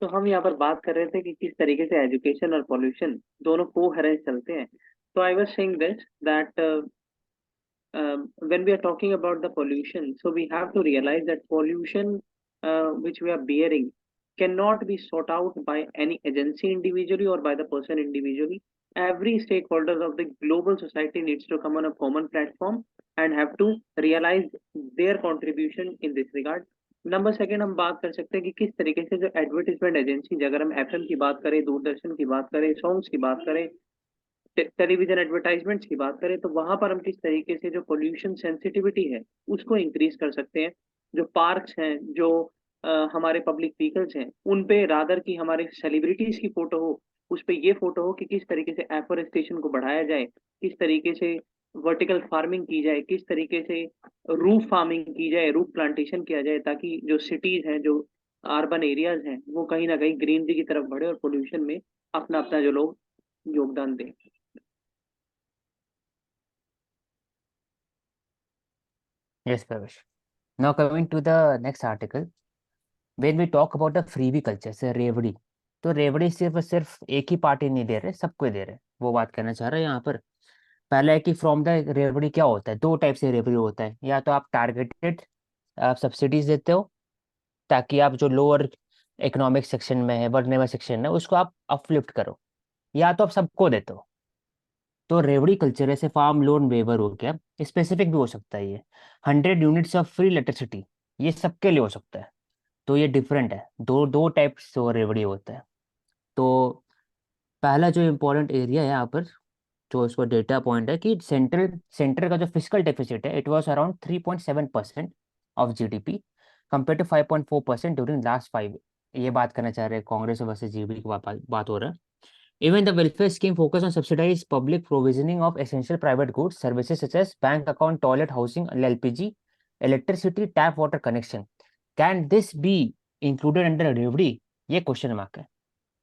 तो हम यहाँ पर बात कर रहे थे कि किस तरीके से एजुकेशन और पॉल्यूशन दोनों कोहेरेंस चलते हैं। तो I was saying this that when we are talking about the pollution, so we have to realize that pollution which we are bearing cannot be sought out by any agency individually or by the person individually. Every stakeholder of the global society needs to come on a common platform and have to realize their contribution in this regard. Number second हम बात कर सकते हैं कि किस तरीके से जो एडवर्टीजमेंट एजेंसी, अगर हम एफएम की बात करें, दूरदर्शन की बात करें, सॉन्ग्स की बात करें, टेलीविजन एडवर्टाइजमेंट्स की बात करें, तो वहां पर हम किस तरीके से जो पोल्यूशन सेंसिटिविटी है उसको इंक्रीज कर सकते हैं। जो पार्क्स हैं, जो हमारे पब्लिक व्हीकल्स हैं, उन पे रादर की हमारे सेलिब्रिटीज की फोटो हो, उस पे ये फोटो हो कि किस तरीके से एफोरेस्टेशन को बढ़ाया जाए, किस तरीके से वर्टिकल फार्मिंग की जाए, किस तरीके से रूफ फार्मिंग की जाए, रूफ प्लांटेशन किया जाए, ताकि जो सिटीज हैं, जो अर्बन एरियाज हैं, वो कहीं ना कहीं ग्रीनरी की तरफ बढ़े और पोल्यूशन में अपना अपना जो लोग योगदान दें। Yes, Pravesh. Now coming to the next article, when we talk about the freebie culture, से रेवड़ी, तो रेवड़ी सिर्फ सिर्फ एक ही पार्टी नहीं दे रहे, सबको दे रहे, वो बात करना चाह रहे हैं यहाँ पर। पहला है कि फ्रॉम द रेवड़ी क्या होता है, दो टाइप से रेवड़ी होता है। या तो आप टारगेटेड आप सब्सिडीज देते हो ताकि आप जो लोअर इकोनॉमिक सेक्शन में है, वर्नेबल सेक्शन है, उसको आप अपलिफ्ट करो, या तो आप सबको देते हो। तो रेवड़ी कल्चर ऐसे फार्म लोन वेवर हो गया, स्पेसिफिक भी हो सकता है ये। 100 यूनिट्स ऑफ फ्री इलेक्ट्रिसिटी, ये सबके लिए हो सकता है। तो ये डिफरेंट है, दो दो टाइप से रेवड़ी होता है। तो पहला जो इम्पोर्टेंट एरिया है यहाँ पर, जो इसको डेटा पॉइंट है कि सेंट्रल सेंटर का जो फिजिकल डेफिसिट है, it was around 3.7% of GDP, compare to 5.4% during last 5। ये बात करना चाह रहे हैं कांग्रेस वर्सेस जीडीपी की बात हो रहा है। Even the welfare scheme focus on subsidized public provisioning of essential private goods, services such as bank account, toilet, housing, LPG, electricity, tap water connection. Can this be included under रेवड़ी? ये question mark है।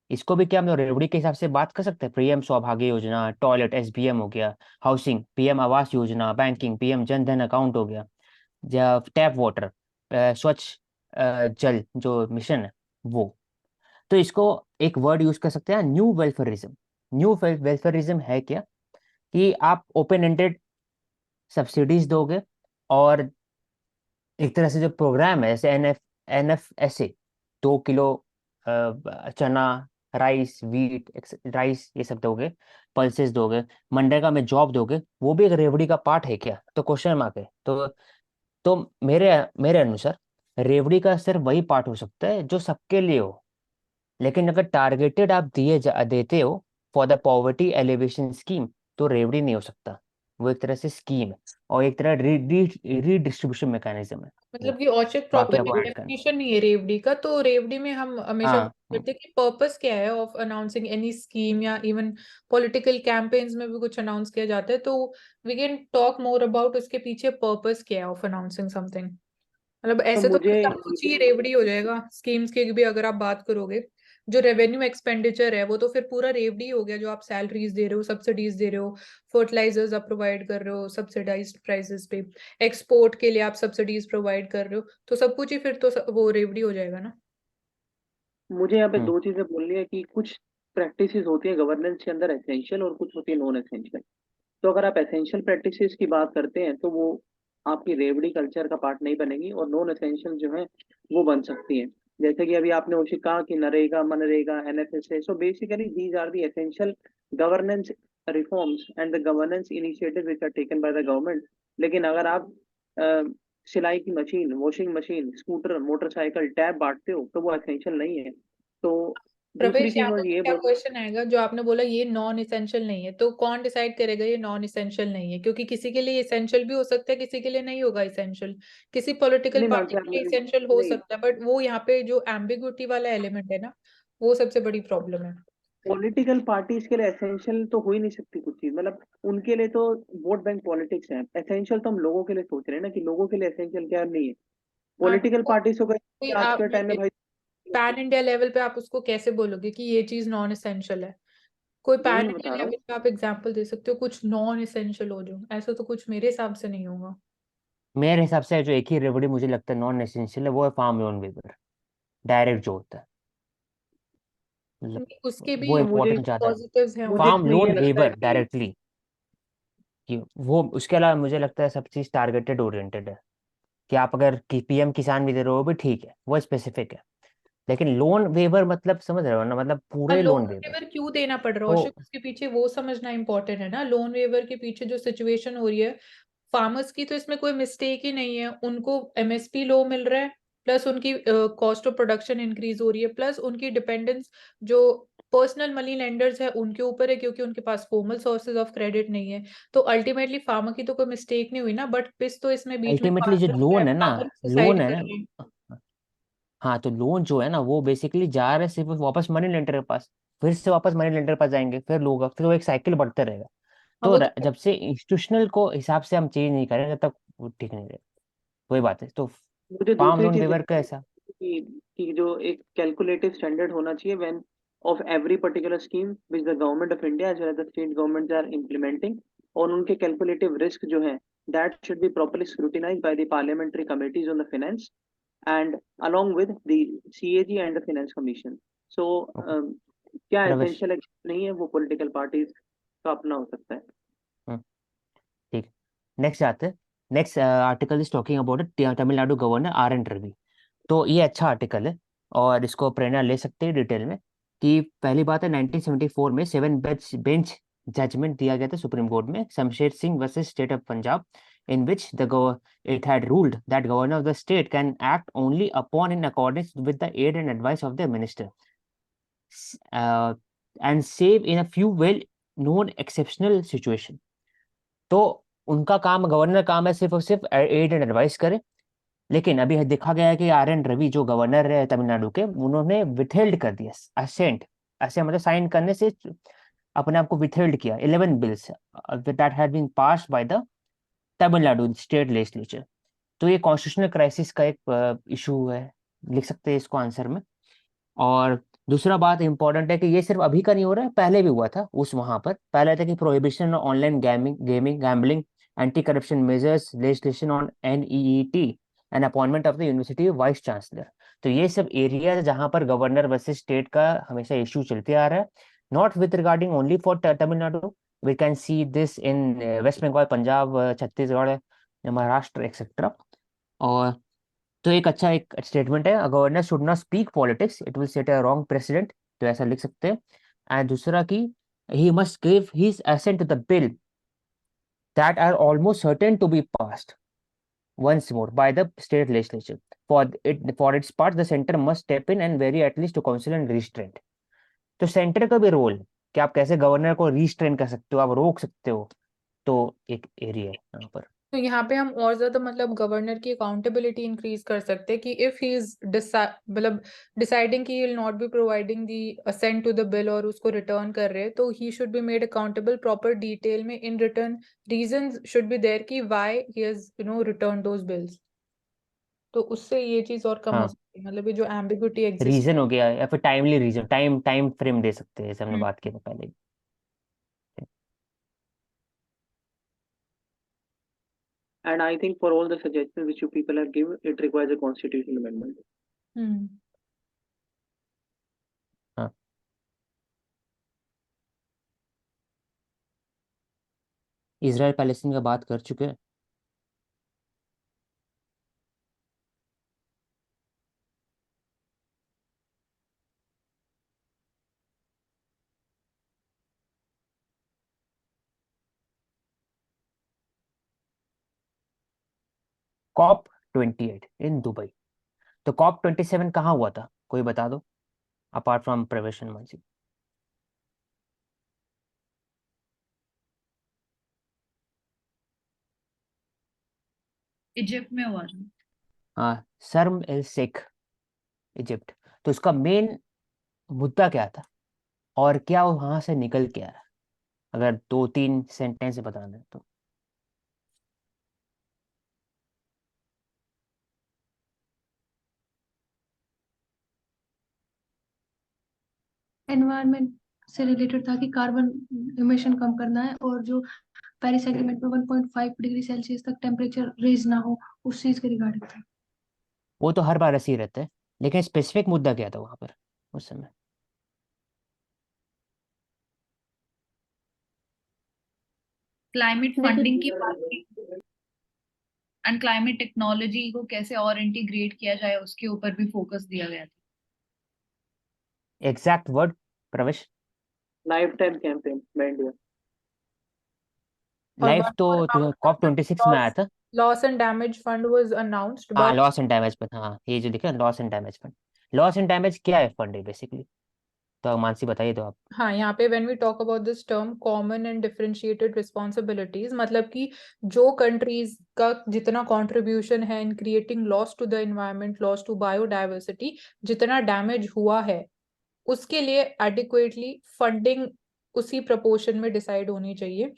इसको भी क्या हम लोग रेवड़ी के हिसाब से बात कर सकते हैं? पीएम सौभाग्य योजना, टॉयलेट एसबीएम हो गया, housing PM Awas Yojana, banking PM Jan Dhan account हो गया, टैप वाटर, स्वच्छ जल जो मिशन है वो। तो इसको एक वर्ड यूज कर सकते हैं, न्यू वेलफेयरिज्म। न्यू वेलफेयरिज्म है क्या कि आप ओपन एंडेड सब्सिडीज दोगे, और एक तरह से जो प्रोग्राम है जैसे एनएफएसए, 2 किलो चना, राइस, वीट, राइस, ये सब दोगे, पल्सेस दोगे, मनरेगा में जॉब दोगे, वो भी एक रेवड़ी का पार्ट है क्या? तो क्वेश्चन मार्क है। तो मेरे मेरे अनुसार रेवड़ी का सिर्फ वही पार्ट हो सकता है जो सबके लिए हो। लेकिन अगर टारगेटेड आप देते हो for the poverty alleviation scheme, तो रेवड़ी नहीं हो सकता। वो एक तरह से स्कीम है, और एक तरह रीडिस्ट्रीब्यूशन मैकेनिज्म है मतलब वो। कि औचक बाकी प्रॉपर आपको ऐड करना। डेफिनेशन नहीं है रेवड़ी का। तो रेवड़ी में हम हमेशा हाँ, बात करते हैं कि पर्पस क्या है ऑफ अनाउंसिंग एनी स्कीम, या इवन पॉलिटिकल कैंपेन्स में भी कुछ अनाउंस किया जाता है, तो we can talk more about उसके पीछे पर्पस क्या है ऑफ अनाउंसिंग समथिंग। मतलब तो ऐसे तो मुझे सब कुछ ही रेवड़ी हो जाएगा स्कीम्स की भी अगर आप बात करोगे। जो रेवेन्यू एक्सपेंडिचर है वो तो फिर पूरा रेवड़ी हो गया, जो आप सैलरीज दे रहे हो, सब्सिडीज दे रहे हो, फर्टिलाइजर्स आप प्रोवाइड कर रहे हो सब्सिडाइज्ड प्राइसेस पे, एक्सपोर्ट के लिए आप सब्सिडीज प्रोवाइड कर रहे हो, तो सब कुछ ही फिर तो वो रेवड़ी हो जाएगा ना। मुझे यहाँ पे हम्म, दो चीजें बोलनी है कि कुछ प्रैक्टिसेस होती है गवर्नेंस के अंदर एसेंशियल, और कुछ होती है नॉन एसेंशियल। तो अगर आप एसेंशियल प्रैक्टिसेस की बात करते हैं तो वो आपकी रेवड़ी कल्चर का पार्ट नहीं बनेगी, और नॉन एसेंशियल जो है वो बन सकती है। जैसे कि अभी आपने उसे कहा कि NREGA, MNREGA, NFSA, so basically these are the essential governance reforms and the governance initiative which are taken by the government. लेकिन अगर आप अ, सिलाई की machine, washing machine, scooter, motorcycle, tab बांटते हो तो वो एसेंशियल नहीं है। तो दूसरी प्रवेश, चीज यहाँ मैं पर ये क्या बोल, क्वेश्चन आएगा, जो आपने बोला ये नॉन इसेंशियल नहीं है, तो कौन डिसाइड करेगा ये नॉन इसेंशियल नहीं है? क्योंकि किसी के लिए इसेंशियल भी हो सकता है, किसी के लिए नहीं होगा इसेंशियल। किसी पॉलिटिकल नहीं पार्टी मानते आप के लिए मेरे, इसेंशियल हो नहीं, सकता है, बट वो यहाँ पे जो एम्बिग्युइटी वाला एलिमेंट है ना, वो सबसे बड़ी प्रॉब्लम है। पॉलिटिकल पार्टीज के लिए एसेंशियल तो हो ही नहीं सकती कुछ चीज, मतलब उनके लिए तो वोट बैंक पॉलिटिक्स है। एसेंशियल तो हम लोगों के लिए सोच रहे हैं ना, कि लोगों के लिए एसेंशियल क्या नहीं है। हाँ, पॉलिटिकल तो पार्टीज को कोई कहीं आज आप के टाइम में भाई, पैन इंडिया लेवल पे आप उसको कैसे बोलोगे कि ये चीज नॉन इसेंशियल है? कोई पैन वही मैं इंडिया बता रहा लेवल हूँ। पे आप एग्जांपल दे सकते हो कुछ नॉन इसेंशियल हो? जो ऐसा तो कुछ मेरे हिसाब से नहीं होगा। मेरे हिसाब से जो एक ही रेवड़ी मुझे लगता है नॉन एसेंशियल है, वो है फार्म लोन वेवर, डायरेक्ट जो होता है। मतलब उसके भी वो तो मुझे इम्पोर्टेंस ज्यादा है। पॉजिटिव्स हैं मुझे फार्म इसमें ये लोन लगता है वेवर कि डायरेक्टली, कि वो उसके अलावा मुझे लगता है सब चीज टारगेटेड ओरिएंटेड है, कि आप अगर पीएम किसान भी दे रहे हो वो भी ठीक है, वो स्पेसिफिक है, लेकिन लोन वेवर मतलब समझ रहे हो ना, मतलब पूरे लोन लोन वेवर। वेवर क्यों देना पड़ रहा है तो औषध, उसके पीछे वो समझना इंपॉर्टेंट है ना। लोन वेवर के पीछे जो सिचुएशन हो रही है फार्मर्स की, तो इसमें कोई मिस्टेक ही नहीं है। उनको एमएसपी लो मिल रहा है, प्लस उनकी कॉस्ट ऑफ प्रोडक्शन इंक्रीज हो रही है, प्लस उनकी डिपेंडेंस जो पर्सनल मनी लेंडर्स है उनके ऊपर है, क्योंकि उनके पास फॉर्मल सोर्सेज ऑफ क्रेडिट नहीं है। तो अल्टीमेटली फार्मर की तो कोई मिस्टेक नहीं हुई ना, बट पिस तो इसमें बीच में अल्टीमेटली जो फार्मर लोन है ना, फार्मर लोन सुसाइड है कर ना, रहे हैं। हाँ तो लोन जो है ना वो बेसिकली जा रहे हैं सिर्फ वापस मनी लेंडर के पास, फिर से वापस मनी लेंडर के पास जाएंगे, फिर लोग, फिर वो एक साइकिल बढ़ते रहेगा। अब तो वो तो जब से इंस्टीट्यूशनल को हिसाब से हम चेंज नहीं करें तब तक वो ठीक नहीं रहेगा। वही बात है, तो मुझे फार्म दूसरी लोन चीज वेवर का लगती है ऐसा। कि जो एक कैलकुलेटिव स्टैंडर्ड होना चाहिए when of every particular scheme which the government of India as well as the state government are implementing, और उनके कैलकुलेटिव रिस्क जो है that should be properly scrutinised by the parliamentary committees on the finance and along with the CAG and the Finance Commission. So okay क्या प्रवेश। Essential नहीं है वो political parties का अपना हो सकता है। हम्म, ठीक है, नेक्स्ट आते हैं। Next article is talking about Tamil Nadu governor R N Ravi। तो ये अच्छा आर्टिकल है और इसको प्रेरणा ले सकते हैं डिटेल में। कि पहली बात है 1974 में 7 बेंच जजमेंट दिया गया था सुप्रीम कोर्ट में, Shamsher Singh versus state of Punjab, in which it had ruled that governor of the state can act only upon in accordance with the aid and advice of the minister, uh, and save in a few well known exceptional situation। तो उनका काम, governor काम है सिर्फ और सिर्फ add and advice करे। लेकिन अभी देखा गया है कि R N Ravi जो गवर्नर है तमिलनाडु के, उन्होंने विथहेल्ड कर दिया असेंट, ऐसे मतलब साइन करने से अपने आप को विथहेल्ड किया 11 bills that had been passed by the Tamil Nadu state legislature. तो ये कॉन्स्टिट्यूशनल क्राइसिस का एक इशू है, लिख सकते हैं इसको आंसर में। और दूसरा बात इंपॉर्टेंट है कि ये सिर्फ अभी का नहीं हो रहा है, पहले भी हुआ था। उस वहां पर पहले था कि prohibition on online gaming gambling, anti corruption measures, legislation on NEET and appointment of the university vice chancellor. तो ये सब एरिया है जहां पर गवर्नर वर्सेस स्टेट का हमेशा इशू चलते आ रहा है, not with regarding only for Tamil Nadu. We can see this in West Bengal, Punjab, Chhattisgarh, Maharashtra etcetera. और तो एक अच्छा एक स्टेटमेंट है, governor should not speak politics, it will set a wrong president. तो ऐसा लिख सकते हैं। एंड दूसरा कि he must give his assent to the bill that are almost certain to be passed once more by the state legislature. For its part, the center must step in and vary at least to counsel and restraint। तो centre का भी role है कि आप कैसे governor को restrain कर सकते हो, आप रोक सकते हो। तो एक एरिया है यहाँ पर। तो यहाँ पे हम और ज्यादा मतलब गवर्नर की अकाउंटेबिलिटी इंक्रीज कर सकते हैं कि इफ ही इज मतलब डिसाइडिंग कि he will not be providing the assent to the bill और उसको रिटर्न कर रहे हैं, तो he should be made accountable proper detail में in return. Reasons should be there कि why he has return those bills. तो उससे ये चीज और कम हो हाँ, सकती है, मतलब ये जो एम्बिग्युइटी एग्जिस्ट। रीजन हो गया या फिर timely reason, time time frame दे सकते हैं, जैसे हमने बात की था पहले ही। And I think for all the suggestions which you people have given, it requires a constitutional amendment. हम्म। हाँ, इसराइल पैलेस्टीन का बात कर चुके हैं। COP 28 in Dubai. तो COP 27 कहाँ हुआ था, कोई बता दो, अपार्ट फ्रॉम प्रवेश हनुमान। इजिप्ट में हुआ था। हाँ, शर्म एल शेख, इजिप्ट। तो उसका मेन मुद्दा क्या था और क्या वो वहां से निकल के आया, अगर 2-3 सेंटेंस से बताना है तो। एनवायरनमेंट से रिलेटेड था कि कार्बन इमिशन कम करना है, और जो पेरिस एग्रीमेंट में 1.5 डिग्री सेल्सियस तक टेम्परेचर रेज ना हो, उस चीज के रिगार्डिंग था। वो तो हर बार ऐसे ही रहता है, लेकिन स्पेसिफिक मुद्दा क्या था वहां पर उस समय। क्लाइमेट फंडिंग की बात की एंड क्लाइमेट टेक्नोलॉजी को कैसे और इंटीग्रेट किया जाए उसके ऊपर भी फोकस दिया गया था। एग्जैक्ट वर्ड प्रवेश। Lifetime campaign by India. और लाइफ one तो more COP26 में आया था। loss and damage fund was announced, हाँ but loss and damage fund, हाँ ये जो दिखा loss and damage fund. Loss and damage क्या है फंड है बेसिकली, तो मानसी बताइए तो आप। हाँ, यहाँ पे when we talk about this term common and differentiated responsibilities, मतलब कि जो कंट्रीज का जितना कंट्रीब्यूशन है in creating loss to the environment, loss to biodiversity, जितना डैमेज हुआ है उसके लिए adequately फंडिंग उसी प्रपोर्शन में डिसाइड होनी चाहिए।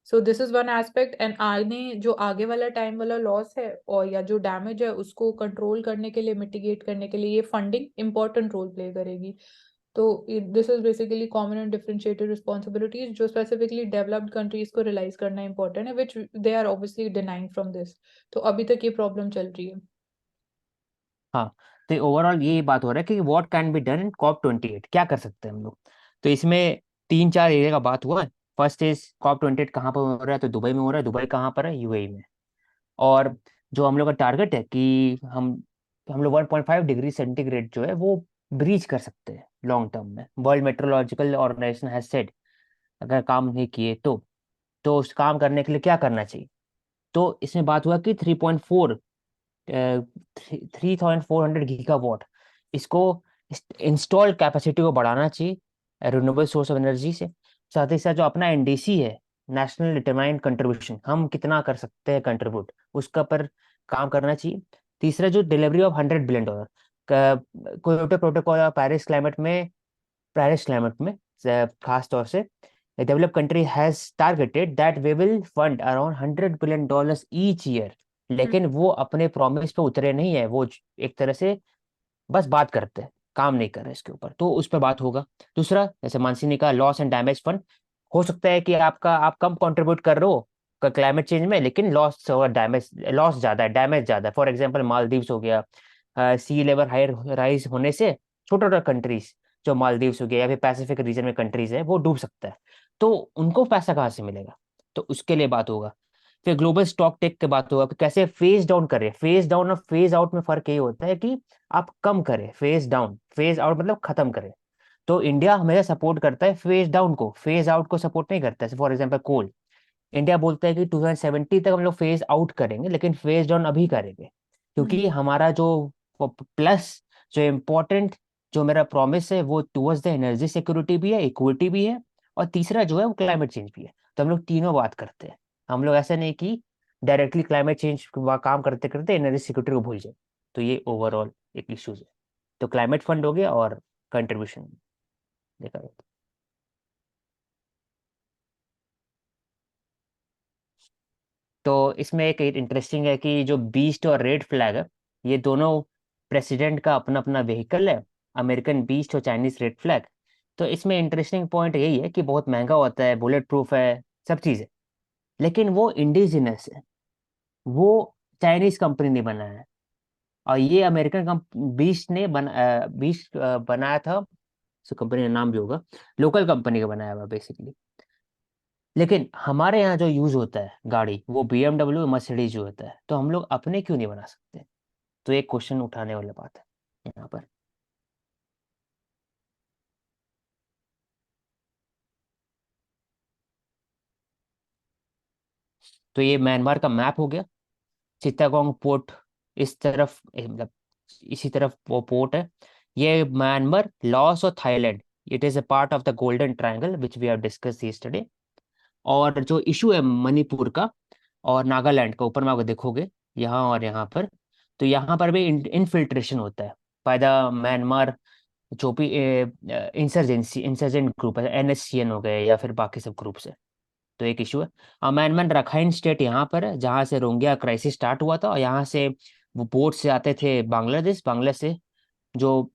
So this is one aspect, and आने जो आगे वाला टाइम वाला लॉस है और या जो डैमेज है उसको कंट्रोल करने के लिए, मिटिगेट करने के लिए ये फंडिंग इंपॉर्टेंट रोल प्ले करेगी। तो this is basically common and differentiated responsibilities जो स्पेसिफिकली डेवलप्ड कंट्रीज को रियलाइज करना इंपॉर्टेंट है, which they are obviously denying from this. तो अभी तक ये प्रॉब्लम चल रही है। हाँ, तो ओवरऑल ये बात हो रहा है कि what can be done in COP28, क्या कर सकते हैं हम लोग। तो इसमें 3-4 एरिया का बात हुआ है। फर्स्ट इज COP28 कहाँ पर हो रहा है, तो दुबई में हो रहा है। दुबई कहाँ पर है, UAE में। और जो हम लोग का टारगेट है कि हम लोग 1.5 डिग्री सेंटीग्रेड जो है वो ब्रीच कर सकते हैं लॉन्ग टर्म में। World Meteorological Organization has said अगर काम नहीं किए तो उस काम करने के लिए क्या करना चाहिए। तो इसमें बात हुआ कि 3,400 गीगावाट इसको इंस्टॉल कैपेसिटी को बढ़ाना चाहिए रिन्यूएबल सोर्स ऑफ एनर्जी से। साथ ही साथ जो अपना NDC है, नेशनल डिटरमाइंड कंट्रीब्यूशन, हम कितना कर सकते हैं कंट्रीब्यूट, उसका पर काम करना चाहिए। तीसरा जो delivery of $100 billion Kyoto Protocol और पेरिस क्लाइमेट में खास तौर से develop country has targeted that we will fund around $100 billion each year. लेकिन वो अपने प्रॉमिस पे उतरे नहीं है, वो एक तरह से बस बात करते हैं, काम नहीं कर रहे इसके ऊपर, तो उस पर बात होगा। दूसरा, जैसे मानसी ने कहा, लॉस एंड डैमेज फंड। हो सकता है कि आप कम कंट्रीब्यूट कर रहे हो क्लाइमेट चेंज में, लेकिन लॉस और डैमेज, लॉस ज्यादा है, डैमेज ज्यादा है। फॉर एग्जाम्पल मालदीव्स हो गया, सी लेवल हायर राइज होने से छोटा छोटा कंट्रीज जो मालदीव्स हो गया या फिर पैसिफिक रीजन में कंट्रीज है वो डूब सकता है। तो उनको पैसा कहाँ से मिलेगा, तो उसके लिए बात होगा। फिर ग्लोबल स्टॉक टेक की बात होगा कि कैसे फेज डाउन करें। फेज डाउन और फेज आउट में फर्क ये होता है कि आप कम करें, फेज डाउन, फेज आउट मतलब खत्म करें। तो इंडिया हमेशा सपोर्ट करता है फेज डाउन को, फेज आउट को सपोर्ट नहीं करता है। फॉर एग्जाम्पल कोल, इंडिया बोलता है कि 2070 तक हम लोग फेज आउट करेंगे, लेकिन फेज डाउन अभी करेंगे, क्योंकि हमारा जो प्लस, जो इम्पोर्टेंट, जो मेरा प्रॉमिस है वो टुवर्ड्स द एनर्जी सिक्योरिटी भी है, इक्विटी भी है, और तीसरा जो है वो क्लाइमेट चेंज भी है। तो हम लोग तीनों बात करते हैं। हम लोग ऐसा नहीं कि डायरेक्टली क्लाइमेट चेंज काम करते करते एनर्जी सिक्योरिटी को भूल जाए। तो ये ओवरऑल एक इश्यूज है। तो क्लाइमेट फंड हो गया और कंट्रीब्यूशन देखा जाए तो इसमें एक इंटरेस्टिंग है कि जो बीस्ट और रेड फ्लैग है, ये दोनों प्रेसिडेंट का अपना अपना व्हीकल है, अमेरिकन बीस्ट और चाइनीज रेड फ्लैग। तो इसमें इंटरेस्टिंग पॉइंट यही है कि बहुत महंगा होता है, बुलेट प्रूफ है, सब चीज़ है, लेकिन वो इंडिजिनस है, वो चाइनीज कंपनी ने बनाया है। और ये अमेरिकन बीस्ट ने बीस्ट बनाया था, सो कंपनी का नाम भी होगा, लोकल कंपनी का बनाया हुआ बेसिकली। लेकिन हमारे यहाँ जो यूज होता है गाड़ी, वो BMW मर्सिडीज जो होता है, तो हम लोग अपने क्यों नहीं बना सकते। तो एक क्वेश्चन उठाने वाली बात है यहाँ पर। तो ये म्यांमार का मैप हो गया। चित्तागोंग पोर्ट इस तरफ, मतलब इसी तरफ वो पोर्ट है। ये म्यांमार, लाओस और Thailand, it is a part of the golden triangle which we have discuss yesterday. और जो इशू है मणिपुर का और नागालैंड का, ऊपर में आप देखोगे यहाँ और यहाँ पर, तो यहाँ पर भी इनफिल्ट्रेशन होता है बाय द म्यांमार, जो भी इंसर्जेंट ग्रुप है, NSCN हो गए या फिर बाकी सब ग्रुप्स है। तो एक इशू है। म्यांमार रखाइन स्टेट यहाँ पर है, जहाँ से रोहिंग्या क्राइसिस स्टार्ट हुआ था, और यहाँ से वो बोट से आते थे बांग्लादेश, बांग्लादेश से जो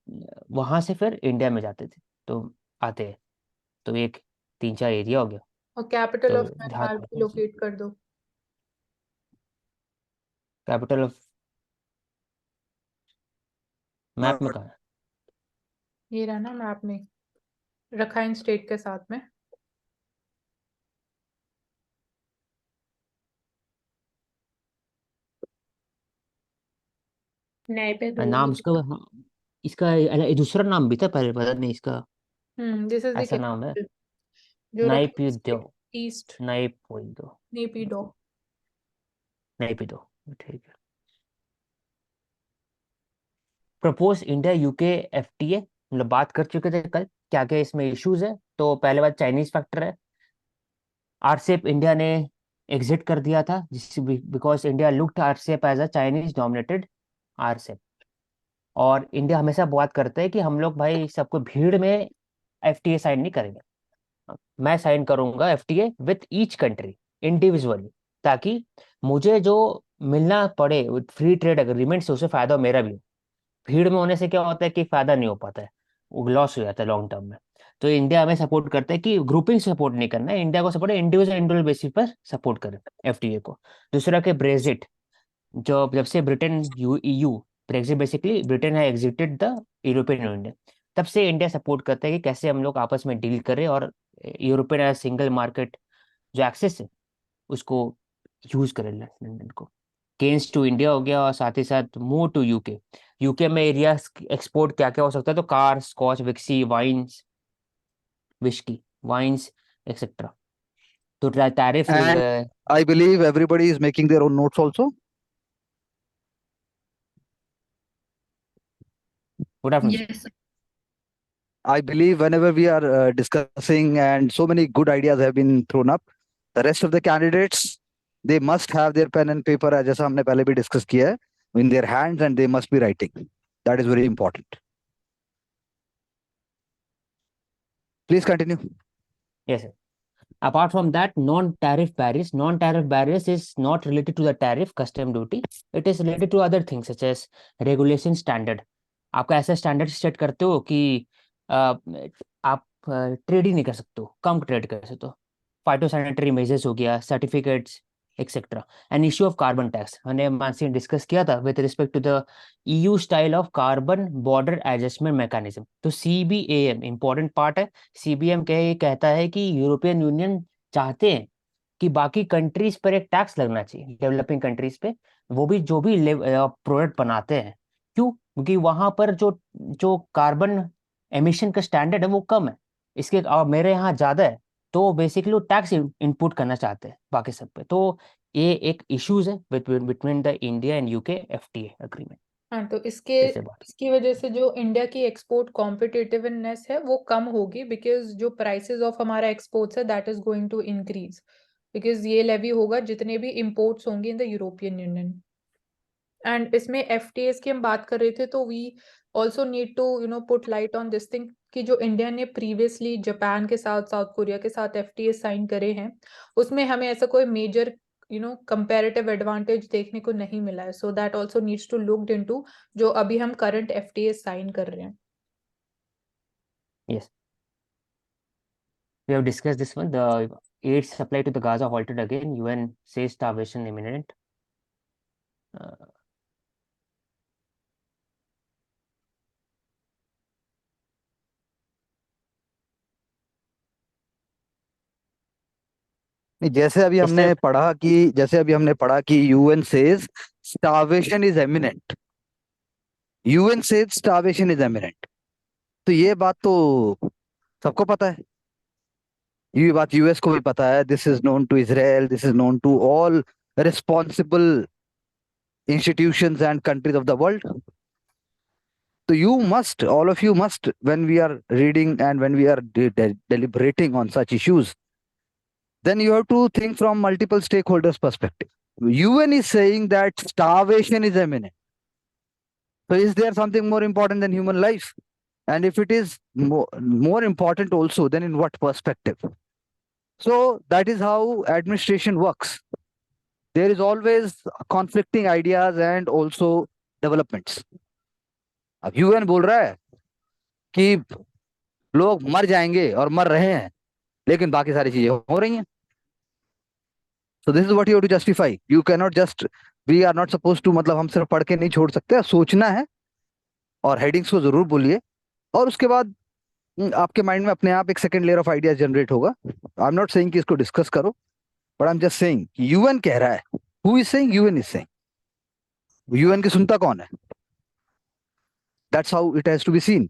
वहां से फिर इंडिया में जाते थे, तो आते हैं। तो एक 3-4 एरिया हो गया। और कैपिटल तो ऑफ ध्यान म्यांमार भी रखना चाहिए। लोकेट कर दो। कैपिटल ऑफ मैप में कहाँ है? ये रहा ना मैप में, रखाइन स्टेट के साथ में। न्याय पे नाम उसका, हाँ, इसका दूसरा नाम भी था पहले, पता नहीं इसका दिस इज द ऐसा नाम है। जो नाइपिडो, ईस्ट नाइपिडो, नेपिडो। नाइपिडो, ठीक है। प्रपोज इंडिया यूके एफटीए, मतलब बात कर चुके थे कल क्या क्या इसमें इश्यूज है। तो पहले बात चाइनीज फैक्टर है। आरसेप इंडिया ने एग्जिट कर दिया था, जिस because India looked RCEP as a Chinese dominated RCEP. और इंडिया हमेशा बात करता है कि हम लोग भाई सबको भीड़ में एफटीए साइन नहीं करेंगे, मैं साइन करूंगा FTA with each country individually, ताकि मुझे जो मिलना पड़े फ्री ट्रेड एग्रीमेंट से उसे फायदा मेरा भी हो। भीड़ में होने से क्या होता है कि फायदा नहीं हो पाता है, वो लॉस हो जाता है लॉन्ग टर्म में। तो इंडिया हमें सपोर्ट करता है कि ग्रुपिंग सपोर्ट नहीं करना है, इंडिया को सपोर्ट इंडिविजुअल इंडिविजुअल बेसिस पर सपोर्ट करें एफटीए को। दूसरा के ब्रेजिट, जो जब से ब्रिटेन यूईयू ब्रेक्सिट, बेसिकली ब्रिटेन है एग्जिटेड द यूरोपियन यूनियन, तब से इंडिया सपोर्ट करता है कि कैसे हम लोग आपस में डील करें और यूरोपियन सिंगल मार्केट जो एक्सेस है उसको यूज करें लंदन को। गेंस टू इंडिया हो गया, और साथ ही साथ मूव टू यूके। यूके में एरिया एक्सपोर्ट क्या क्या हो सकता है, तो कार, स्कॉच, विक्सी, वाइन्स, विस्की, वाइन्स एक्सेट्रा। तो tariff, And I believe everybody is making their own notes also. Good afternoon. Yes. I believe whenever we are discussing and so many good ideas have been thrown up, the rest of the candidates, they must have their pen and paper, जैसा हमने पहले भी discuss किया है, in their hands, and they must be writing. That is very important. Please continue. Yes, sir. Apart from that, non-tariff barriers. Non-tariff barriers is not related to the tariff, custom duty. It is related to other things such as regulation standard. आपका ऐसा standard set करते हो कि आप trade ही नहीं कर सकते हो, कम ट्रेड कर सकते हो। फाइटोसैनिटरी मेजर्स हो गया, certificates etcetera. And issue of carbon tax हमने मानसी ने डिस्कस किया था with respect to the EU style of carbon border adjustment mechanism. तो सीबीएम इंपॉर्टेंट पार्ट है। सीबीएम कहता है कि यूरोपियन यूनियन चाहते हैं कि बाकी कंट्रीज पर एक टैक्स लगना चाहिए, डेवलपिंग कंट्रीज पे, वो भी जो भी प्रोडक्ट बनाते हैं। क्यों? क्योंकि वहां पर जो जो कार्बन एमिशन का स्टैंडर्ड है वो कम है, इसके और मेरे यहाँ ज्यादा है। तो बेसिकली वो टैक्स इनपुट करना चाहते हैं बाकी सब पे। तो ये एक इश्यूज है between the India and UK FTA agreement. हाँ, तो जैसे बात इसकी वजह से जो इंडिया की एक्सपोर्ट कॉम्पिटिटिवनेस है वो कम होगी, बिकॉज जो प्राइसेस ऑफ हमारा एक्सपोर्ट्स है that is going to increase, because ये लेवी होगा जितने भी इंपोर्ट्स होंगे in the European Union. And इसमें एफटीएस की हम बात कर रहे थे, तो we also need to put light on this thing कि जो इंडिया ने प्रीवियसली जापान के साथ, साउथ कोरिया के साथ एफटीएस साइन करे हैं, उसमें हमें ऐसा कोई मेजर कंपैरेटिव एडवांटेज देखने को नहीं मिला है। So that also needs to looked into जो अभी हम करंट एफटीएस साइन कर रहे हैं। yes, we have discussed this one. The aid supply to the Gaza halted again. UN says starvation imminent. नहीं, जैसे अभी हमने पढ़ा कि UN says starvation is eminent. UN says starvation is eminent, तो ये बात तो सबको पता है, ये बात यूएस को भी पता है। This is known to Israel, this is known to all responsible institutions and countries of the world. So you must, all of you must, when we are reading and when we are deliberating on such issues, then you have to think from multiple stakeholders' perspective. UN is saying that starvation is imminent. So is there something more important than human life? And if it is more important also, then in what perspective? So that is how administration works. There is always conflicting ideas and also developments. अब UN बोल रहा है कि लोग मर जाएंगे और मर रहे हैं, लेकिन बाकी सारी चीजें हो रही हैं। So this is what you have to justify. You cannot just, we are not supposed to, मतलब हम सिर्फ पढ़ के नहीं छोड़ सकते, सोचना है और हेडिंग्स को जरूर बोलिए, और उसके बाद आपके माइंड में अपने आप एक second layer of ideas generate होगा। आई एम नॉट सेइंग कि इसको डिस्कस करो, but I am just saying UN कह रहा है। Who is saying? UN is saying. UN की सुनता कौन है? That's how it has to be seen.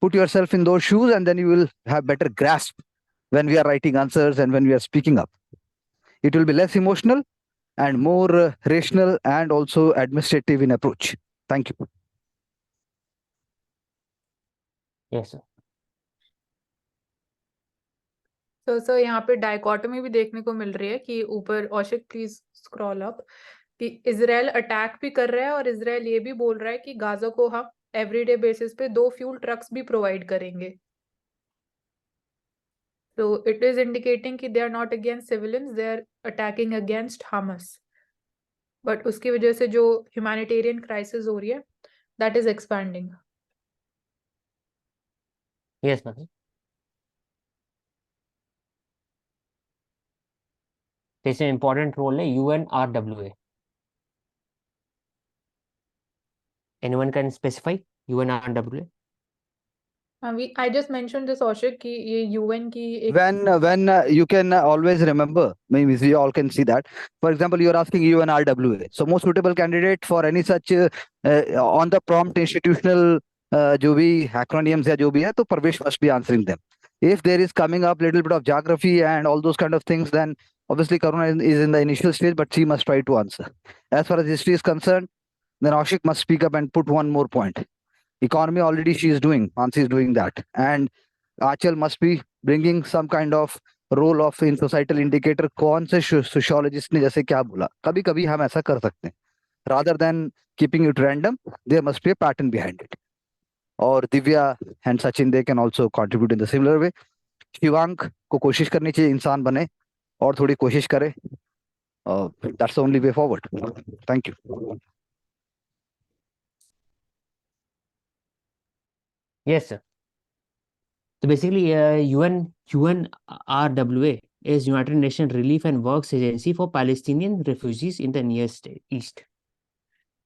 Put yourself in those shoes, and then you will have better grasp when we are writing answers and when we are speaking up. It will be less emotional and more rational and also administrative in approach. Thank you. Yes, sir. तो sir यहाँ पे dichotomy भी देखने को मिल रही है कि ऊपर औशिक प्लीज स्क्रॉल अप कि इजराइल अटैक भी कर रहा है और इजराइल ये भी बोल रहा है कि गाजा को हम एवरीडे बेसिस पे 2 फ्यूल ट्रक्स भी प्रोवाइड करेंगे. So it is indicating कि they are not against civilians, they are attacking against Hamas. But उसकी वजह से जो humanitarian crisis हो रही है, that is expanding. Yes, ma'am. There's an important role है UNRWA. Anyone can specify UNRWA? I just mentioned this Aushik कि ये UN की एक When you can always remember, maybe we all can see that. For example, you are asking UNRWA. So most suitable candidate for any such on the prompt institutional जो भी acronyms या जो भी है, तो Parvesh must be answering them. If there is coming up little bit of geography and all those kind of things, then obviously Karuna is in the initial stage, but she must try to answer. As far as history is concerned, then Ashik must speak up and put one more point. Economy already she is doing, Mansi is doing that, and Achal must be bringing some kind of role of in societal indicator. कौन से sociologist ने जैसे क्या बोला, कभी कभी हम ऐसा कर सकते हैं. Rather than keeping it random, there must be a pattern behind it. और Divya and Sachin, they can also contribute in the similar way. Shivank को कोशिश करनी चाहिए इंसान बने और थोड़ी कोशिश करे. That's the only way forward. Thank you. Yes, sir. So basically, UNRWA is United Nations Relief and Works Agency for Palestinian refugees in the Near East.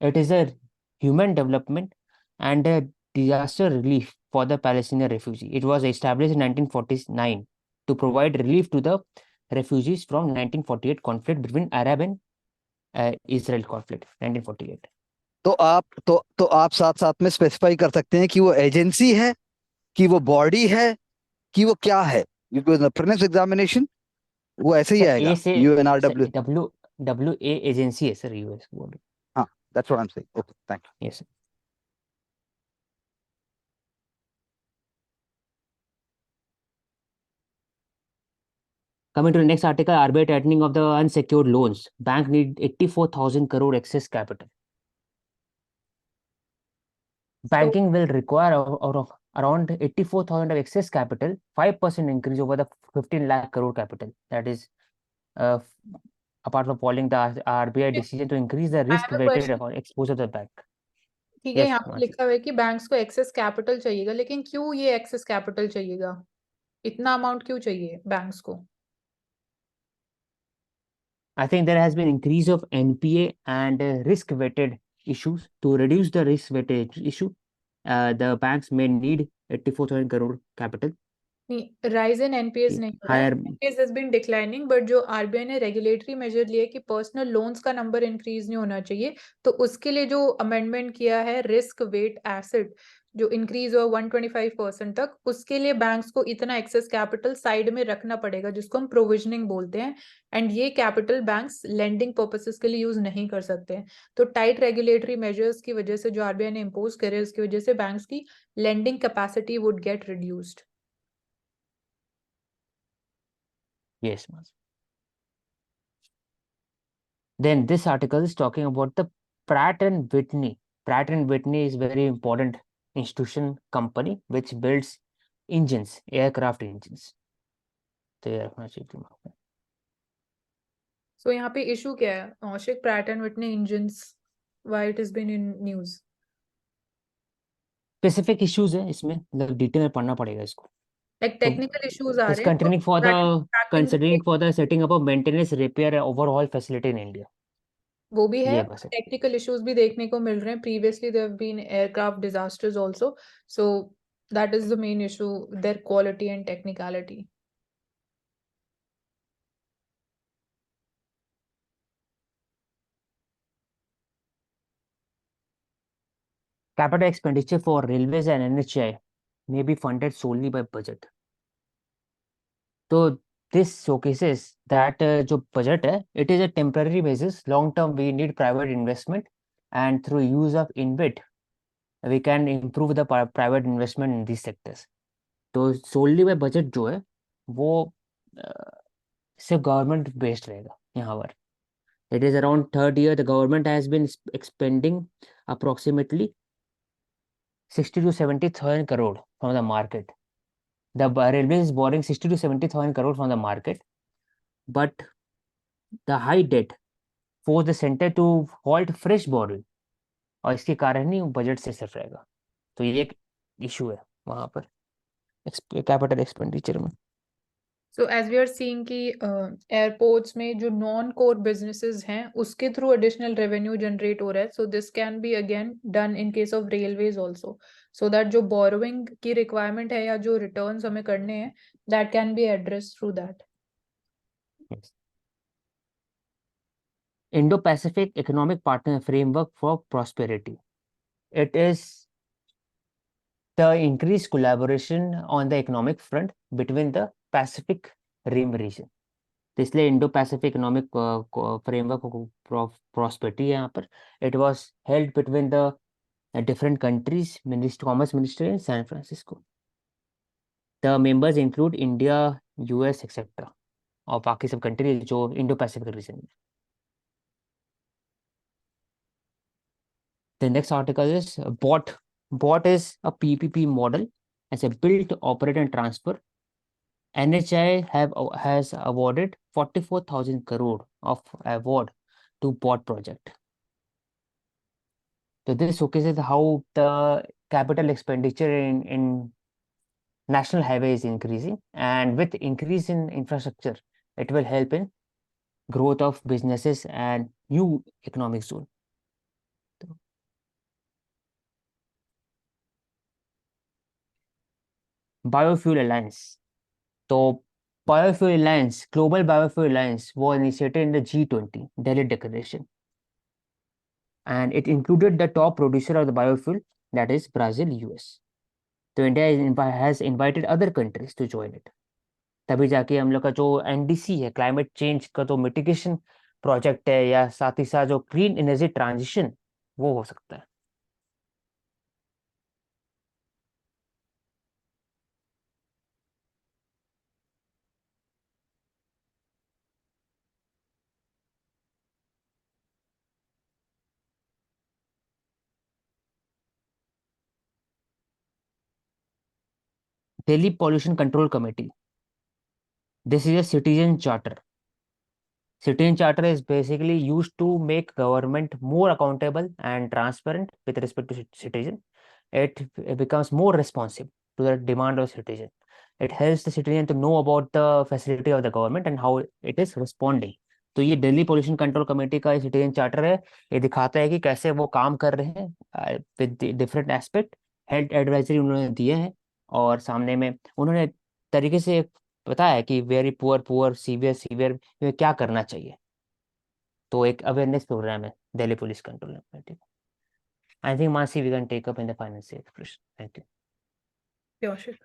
It is a human development and a disaster relief for the Palestinian refugee. It was established in 1949 to provide relief to the refugees from 1948 conflict between Arab and Israel conflict, 1948. तो आप साथ साथ में specify कर सकते हैं कि वो एजेंसी है, कि वो बॉडी है, कि वो क्या है. बिकॉज प्रीलिम्स एग्जामिनेशन वो ऐसे ही आएगा. UNRW. WA एजेंसी है सर, यूएस बोर्ड. हाँ, that's what I'm saying. Okay, thank you. Yes, sir. Coming to the next article, RBI tightening of the unsecured loans. Bank need 84,000 crore excess capital. Banking will require around 84,000 of excess capital, 5% increase over the 15 lakh crore capital. That is, apart from following the RBI decision to increase the risk-weighted exposure of the bank. ठीक है, Yes, यहाँ पे Mansi. लिखा हुआ है कि banks को access capital चाहिएगा, लेकिन क्यों ये एक्सेस कैपिटल चाहिएगा? इतना अमाउंट क्यों चाहिए बैंक्स को? I think there has been increase of NPA and risk-weighted issues. To reduce the risk-weighted issue, the banks may need 84,000 crore capital. नहीं, राइज इन एनपीएस नहीं हो रहा है. Higher, NPS has been declining, but जो RBI ने regulatory measure लिया है कि पर्सनल लोन्स का नंबर इंक्रीज नहीं होना चाहिए, तो उसके लिए जो अमेंडमेंट किया है रिस्क वेट एसिड जो इंक्रीज हुआ 125% तक, उसके लिए बैंक्स को इतना एक्सेस कैपिटल साइड में रखना पड़ेगा, जिसको हम प्रोविजनिंग बोलते हैं. एंड ये कैपिटल बैंक्स लेंडिंग पर्पसेस के लिए यूज नहीं कर सकते हैं. तो टाइट रेगुलेटरी मेजर्स की वजह से जो आरबीआई ने इम्पोज करे, उसकी वजह से बैंक्स की lending capacity would get reduced. yes, Mansi. Then this article is talking about the Pratt and Whitney. Pratt and Whitney is very important institution company which builds engines, aircraft engines. तो ये रखना चाहिए दिमाग में. सो यहाँ पे issue क्या है? औशिक, Pratt and Whitney engines, why it has been in news? Specific issues है इसमें, मतलब डिटेल में पढ़ना पड़ेगा इसको. Like technical issues uh It's रहे हैं, considering for the tracking setting up of maintenance, repair, and overhaul facility in India. वो भी है. ये बस है. टेक्निकल इश्यूज भी देखने को मिल रहे हैं. Previously there have been aircraft disasters also, so that is the main issue, their quality and technicality. capital expenditure for railways and NHI may be funded solely by budget. So this showcases that जो budget है, it is a temporary basis. Long term, we need private investment, and through use of InvIT, we can improve the private investment in these sectors. तो solely by budget जो है, वो सिर्फ government based रहेगा यहाँ पर. It is around third year, the government has been expending approximately 60 to 70,000 crore from the market. The railway is borrowing 60 to 70,000 crore from the market, but the high debt forced the center to halt fresh borrowing. और इसके कारण ही budget से सिर्फ रहेगा. तो ये एक issue है वहां पर कैपिटल एक्सपेंडिचर में. So as we are seeing कि एयरपोर्ट्स में जो नॉन कोर बिजनेसेस हैं उसके थ्रू एडिशनल रेवेन्यू जनरेट हो रहा है. So this can be again done in case of railways also, so that जो बोरोइंग की रिक्वायरमेंट है या जो रिटर्न्स हमें करने हैं that can be address through that. Indo-Pacific Economic Partner Framework for Prosperity. It is the increased collaboration on the economic front between the Pacific Rim region. तो इसलिए Indo Pacific economic framework prosperity है यहाँ पर. It was held between the different countries commerce ministry in San Francisco. The members include India, US etcetera और बाकी सब country जो Indo Pacific region में. The next article is BOT. BOT is a PPP model as a build, operate, and transfer. NHI has awarded 44,000 crore of award to BOT project. So this showcases how the capital expenditure in national highway is increasing, and with increase in infrastructure, it will help in growth of businesses and new economic zone. Biofuel Alliance. So Biofuel Alliance, Global Biofuel Alliance was initiated in the G20 Delhi Declaration. And it included the top producer of the biofuel, that is Brazil, US. So India has invited other countries to join it. तभी जाके हम लोग का जो NDC है, climate change का जो mitigation project है, या साथ ही साथ जो ग्रीन एनर्जी ट्रांजिशन, वो हो सकता है. Delhi Pollution Control Committee. This is a citizen charter. Citizen charter is basically used to make government more accountable and transparent with respect to citizen. It becomes more responsive to the demand of citizen. It helps the citizen to know about the facility of the government and how it is responding. तो ये Delhi pollution control committee का citizen charter है. ये दिखाता है कि कैसे वो काम कर रहे हैं with different aspect. Health advisory उन्होंने दिए हैं, और सामने में उन्होंने तरीके से बताया है कि very poor poor, severe severe में क्या करना चाहिए. तो एक अवेयरनेस प्रोग्राम है Delhi police control committee. I think Mansi we can take up in the financial expression. Thank you. Sure.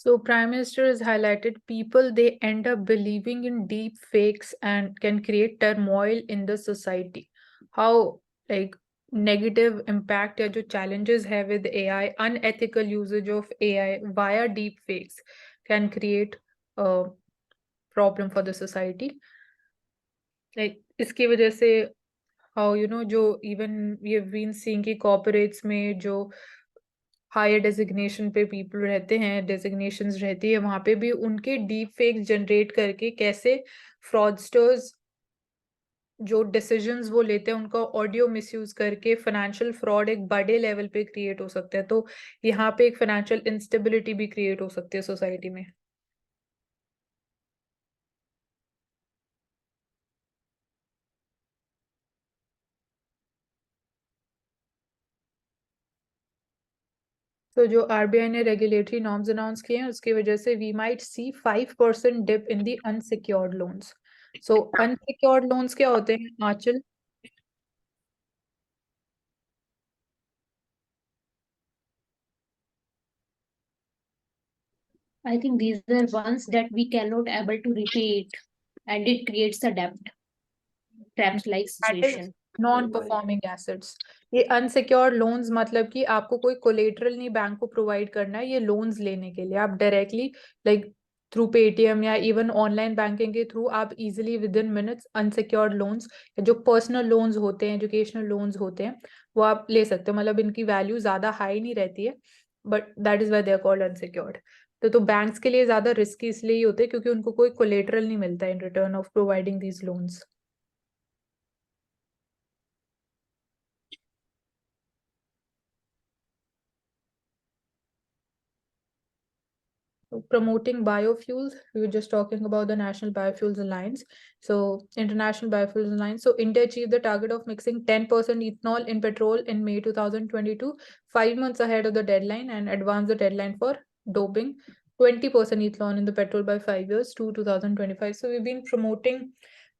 So Prime Minister has highlighted people, they end up believing in deep fakes and can create turmoil in the society. How like negative impact या जो challenges है with AI, unethical usage of AI via deep fakes can create a problem for the society. Like इसकी वजह से how जो even we have been seeing कि corporates में जो हायर डेजिग्नेशन पे पीपल रहते हैं, डेजिग्नेशंस रहती है, वहां पे भी उनके डीप फेक्स जनरेट करके कैसे फ्रॉडस्टर्स जो डिसीजंस वो लेते हैं उनका ऑडियो मिसयूज करके फाइनेंशियल फ्रॉड एक बड़े लेवल पे क्रिएट हो सकता है. तो यहाँ पे एक फाइनेंशियल इंस्टेबिलिटी भी क्रिएट हो सकती है सोसाइटी में. तो जो आरबीआई ने रेगुलेटरी नॉर्म्स अनाउंस किए हैं उसकी वजह से we might see 5% dip in the unsecured loans. So unsecured loans क्या होते हैं Aanchal? I think these are ones that we cannot able to repay it, and it creates a debt traps like situation. Non performing assets. ये unsecured loans मतलब कि आपको कोई collateral नहीं bank को प्रोवाइड करना है ये लोन्स लेने के लिए. आप डायरेक्टली लाइक थ्रू पेटीएम या इवन ऑनलाइन बैंकिंग के थ्रू आप easily with in minutes unsecured loans जो पर्सनल लोन्स होते हैं एजुकेशनल लोन्स होते हैं वो आप ले सकते हो. मतलब इनकी वैल्यू ज्यादा हाई नहीं रहती है but that is why they are called unsecured. तो बैंक्स के लिए ज्यादा रिस्की इसलिए ही होते हैं क्योंकि उनको कोई कोलेटरल नहीं मिलता in return of providing these loans. Promoting biofuels, we were just talking about the National Biofuels Alliance. So International Biofuels Alliance. So India achieved the target of mixing 10% ethanol in petrol in May 2022, 5 months ahead of the deadline, and advanced the deadline for doping 20% ethanol in the petrol by 5 years to 2025. So we've been promoting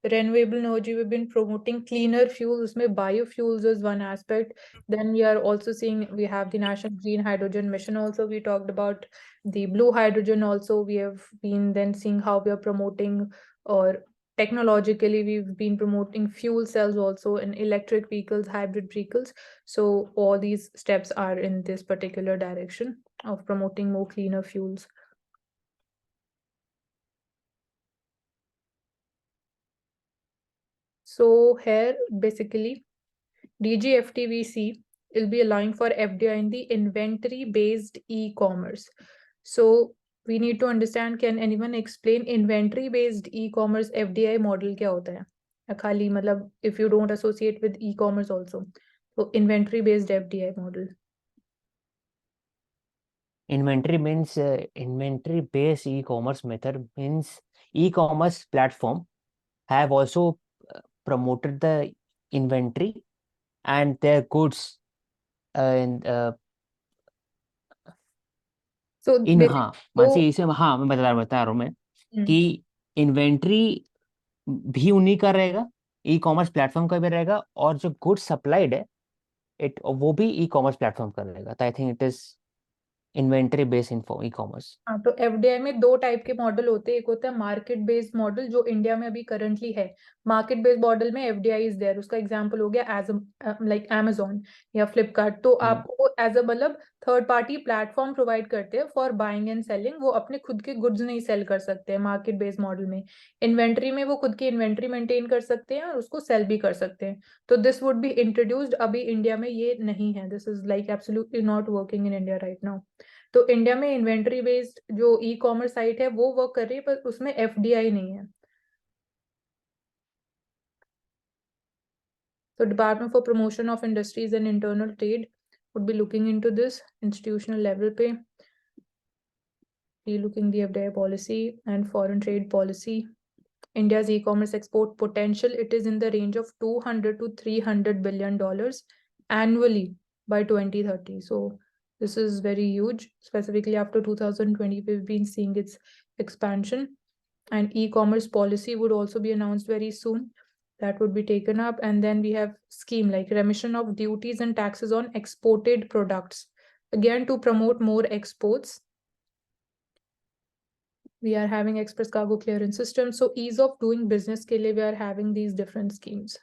renewable energy, we've been promoting cleaner fuels. Biofuels is one aspect. Then we are also seeing we have the National Green Hydrogen Mission also. We talked about the blue hydrogen also. We have been then seeing how we are promoting, or technologically we've been promoting fuel cells also in electric vehicles, hybrid vehicles. So all these steps are in this particular direction of promoting more cleaner fuels. So here basically DGFTVC will be allowing for FDI in the inventory based e-commerce. So we need to understand, can anyone explain inventory based e-commerce FDI model क्या होता है? या खाली मतलब if you don't associate with e-commerce also. So inventory based FDI model. Inventory means inventory based e-commerce method means e-commerce platform have also promoted the inventory and their goods in So in basically हाँ वो मानसी इसे हाँ मैं बता रहा हूँ मैं कि इन्वेंट्री भी उन्हीं का रहेगा, ई कॉमर्स प्लेटफॉर्म का भी रहेगा, और जो गुड्स सप्लाइड है इट वो भी ई कॉमर्स प्लेटफॉर्म का रहेगा. तो I think it is inventory based info e commerce. हाँ, तो एफडीआई में दो टाइप के मॉडल होते हैं. एक होता है मार्केट बेस्ड मॉडल जो इंडिया में अभी करंटली है. मार्केट बेस्ड मॉडल में एफडीआई इज देयर. उसका एग्जांपल हो गया एज लाइक Amazon या फ्लिपकार्ट. तो आपको एज अ मतलब थर्ड पार्टी प्लेटफॉर्म प्रोवाइड करते हैं फॉर बाइंग एंड सेलिंग. वो अपने खुद के गुड्स नहीं सेल कर सकते हैं मार्केट बेस्ड मॉडल में. इन्वेंट्री में वो खुद की इन्वेंट्री मेंटेन कर सकते हैं और उसको सेल भी कर सकते हैं. तो दिस वुड बी इंट्रोड्यूस्ड. अभी इंडिया में ये नहीं है. This is like absolutely not working in India right now. तो इंडिया में इन्वेंट्री बेस्ड जो ई कॉमर्स साइट है वो वर्क कर रही है पर उसमें एफडीआई नहीं है. तो department for promotion of industries and internal trade would be looking into this institutional level पे. Relooking the FDI policy and foreign trade policy. India's e-commerce export potential, it is in the range of $200 to $300 billion annually by 2030. So this is very huge. Specifically after 2020, we've been seeing its expansion, and e-commerce policy would also be announced very soon. That would be taken up. And then we have scheme like remission of duties and taxes on exported products, again to promote more exports. We are having express cargo clearance system. So ease of doing business ke liye we are having these different schemes.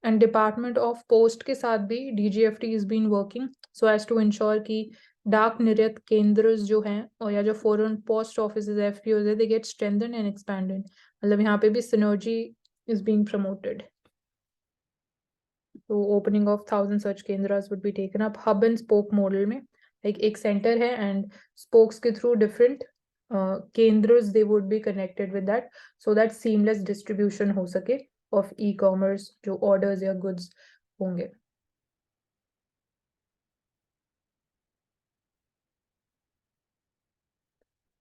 And Department of Post के साथ भी DGFT is been working so as to ensure कि डाक निर्यात केंद्र जो हैं और या जो फॉरेन पोस्ट ऑफिसेज FPOs है they get strengthened and expanded. मतलब यहाँ पे भी synergy is being promoted. So opening of 1,000 such केंद्रास would be taken up. Hub and spoke model में like एक center है and spokes के through different केंद्रास they would be connected with that so that seamless distribution हो सके of e-commerce जो orders या goods होंगे.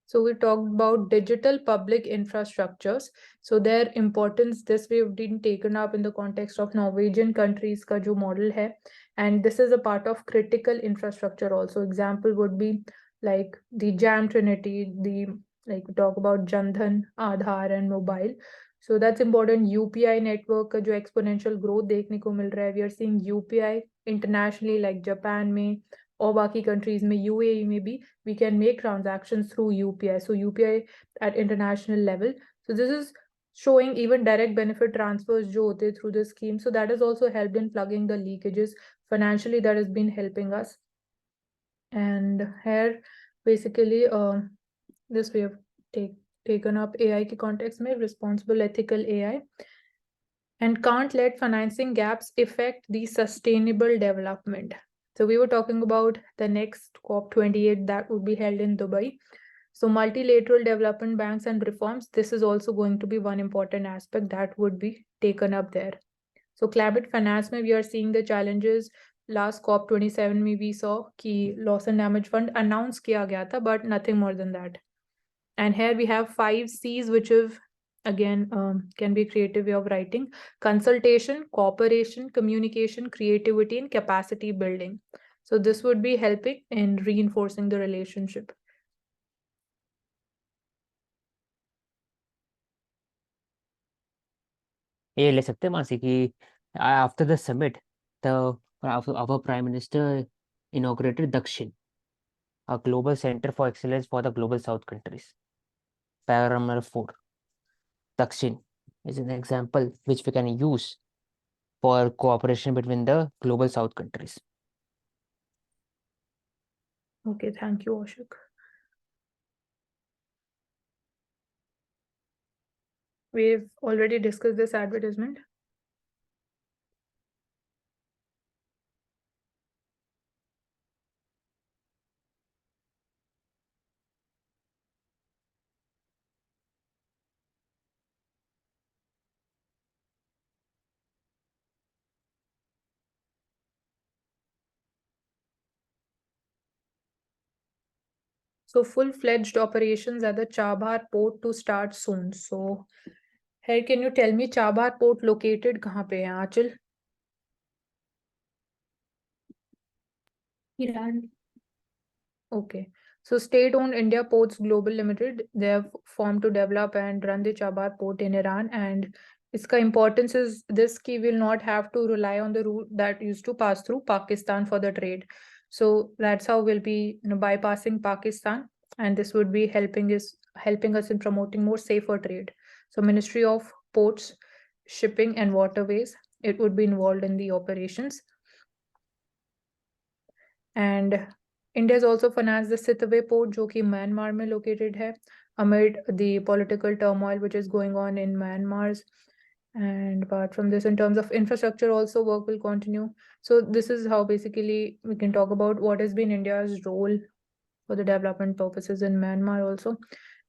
So we talked about digital public infrastructures. So their importance, this we've been taken up in the context of Norwegian countries का जो model है, and this is a part of critical infrastructure also. Example would be like the JAM Trinity, like we talk about Jandhan, Aadhaar and mobile. So that's important. UPI network का जो exponential growth देखने को मिल रहा है. We are seeing UPI internationally like Japan में और बाकी countries में, UAE में भी we can make transactions through UPI. So UPI at international level. So this is showing even direct benefit transfers जो होते through this scheme. So that has also helped in plugging the leakages. Financially, that has been helping us. And here, basically, this we have taken up AI के context में, responsible ethical AI. And can't let financing gaps affect the sustainable development. So we were talking about the next COP28 that would be held in Dubai. So multilateral development banks and reforms, this is also going to be one important aspect that would be taken up there. So climate finance में we are seeing the challenges. Last COP27 में we saw कि loss and damage fund announce किया गया था, but nothing more than that. And here we have 5 C's, which is again can be a creative way of writing: consultation, cooperation, communication, creativity, and capacity building. So this would be helping in reinforcing the relationship. ये ले सकते हैं मासी कि after the summit, our Prime Minister inaugurated Dakshin, a global center for excellence for the global South countries. Paragraph number 4. Dakshin is an example which we can use for cooperation between the global South countries. Okay, thank you, Ashok. We've already discussed this advertisement. So full-fledged operations at the Chabhar port to start soon. So here, can you tell me Chabhar port located कहाँ पे है आंचल? Iran. Okay. So state-owned India Ports Global Limited, they have formed to develop and run the Chabhar port in Iran. And its importance is this: key will not have to rely on the route that used to pass through Pakistan for the trade. So that's how we'll be bypassing Pakistan, and this would be helping us in promoting more safer trade. So Ministry of Ports, Shipping and Waterways, it would be involved in the operations. And India has also financed the Sittwe port, जो कि Myanmar में located है, amid the political turmoil which is going on in Myanmar. And apart from this, in terms of infrastructure, also work will continue. So this is how basically we can talk about what has been India's role for the development purposes in Myanmar also.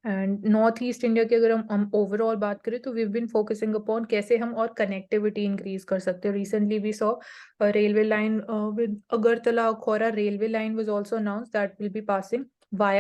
And Northeast India की अगर हम overall बात करें तो we've been focusing upon कैसे हम और connectivity increase कर सकते हैं. Recently we saw a railway line with Agartala Khora railway line was also announced that will be passing via